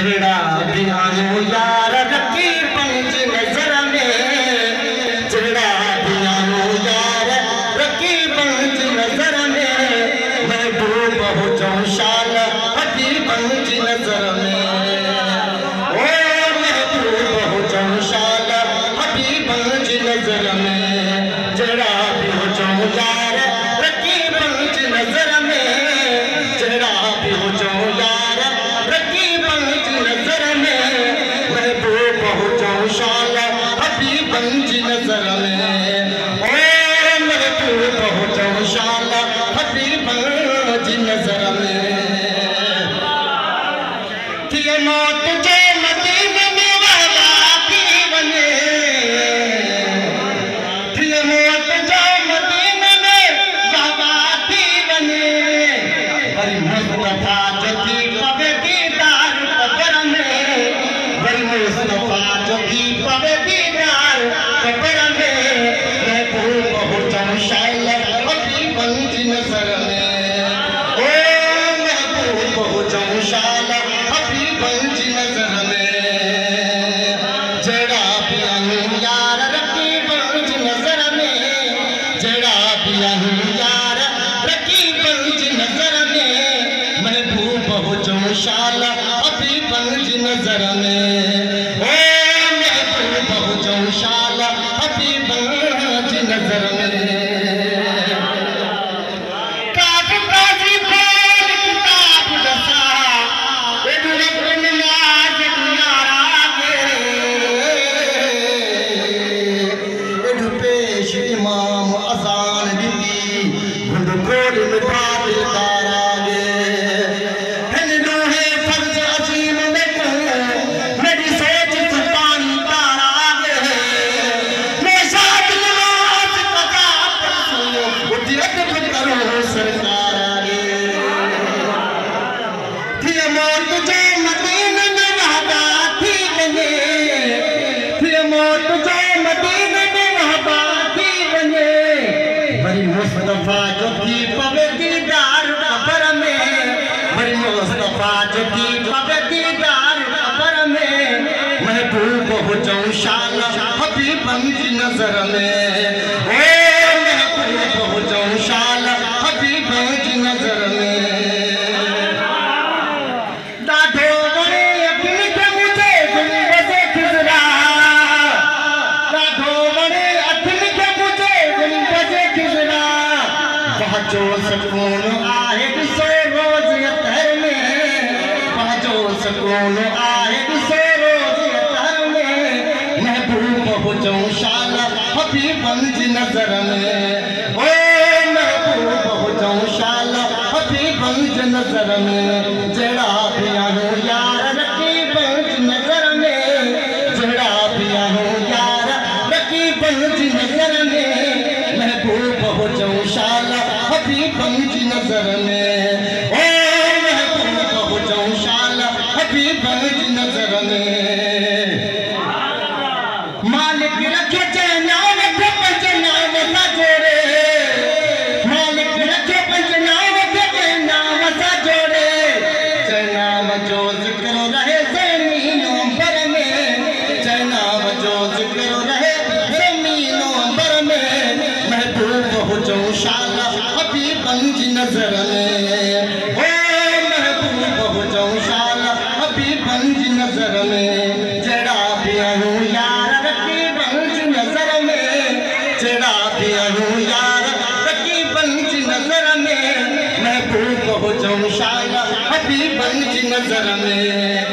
जड़ा भी आनो यार रखी पंज नजर में, जड़ा भी आनो यार रखी पंज नजर में, महबूब हो जाऊं शाल हकी पंज नजर में, ओ महबूब हो जाऊं शाल हकी पंज नजर में, जड़ा भी हो जाऊं यार रखी पंज नजर में, जड़ा भी हो जाऊं यार रखी पंज नजर में, महबूब हो जाऊं शाल हकी पंज नजर में, ओ महबूब हो जाऊं शाल हकी पंज नजर में। थी मौत जे मदीने में वाला थी वने, थी मौत जे मदीने में वाला थी वने, वरी मुस्तफा जो थी पवे दीदार कब्र में, वरी मुस्तफा जो थी पवे दीदार कब्र में, महबूब हो जाऊं शाल हकी पंज नजर में, ओ महबूब हो जाऊं शाल हकी पंज नजर में, जड़ा भी आऊं यार रखी पंज नजर में, जड़ा भी आऊं यार रखी पंज नजर में, महबूब हो जाऊं शाल हकी पंज नजर में, ओ महबूब हो जाऊं शाल हकी पंज नजर में। इमाम अजान दी घुंड कोड में बादल तारागे, हन लोहे फर्ज अजीम में कहूं मेरी सोच सुल्तान तारागे, मैं शाद नमाज कदा पढ़ूं उठी अदब करो सरकार आगे, थी मौत जो मदीने में वहदा थी वने, थी मौत जो मदीने में वहदा वरी मुस्तफा जो थी पवे दीदार कब्र में, वरी मुस्तफा जो थी पवे दीदार कब्र में, महबूब हो जाऊं शाल हकी पंज नजर में, ओ महबूब हो जाऊं शाल हकी पंज नजर में। दाढ़ो वणे अखियुनि खे मुझे गुंबद खिज़रा, दाढ़ो वणे अखियुनि खे मुझे गुंबद खिज़रा, जो सुकून आहे ॾिसो रोज़ अतहर में, जो सुकून आहे ॾिसो रोज़ अतहर में, महबूब हो जाऊं शाल हकी पंज नजर में, ओ महबूब हो जाऊं शाल हकी पंज नजर में, जड़ा भी आऊं यार रखी पंज नजर में, जड़ा भी आऊं यार रखी पंज नजर में, महबूब हो जाऊं शाल हकी पंज नजर में, ओ महबूब हो जाऊं शाल हकी पंज नजर में। मालिक रखे नाम थे पंज नाम सा जोड़े, मालिक रखे पंज नाम थे नाम सा जोड़े, नाम जो जिक्र रहे ज़मीनों अंबर में, नाम जो जिक्र रहे ज़मीनों अंबर में, महबूब हो जाऊं शाल हकी पंज नजर में, ओ महबूब हो जाऊं शाल हकी पंज नजर में, जड़ा भी आऊं यार रखी पंज नजर में, जड़ा भी आऊं यार रखी पंज नजर में, महबूब हो जाऊं शाल हकी पंज नजर में।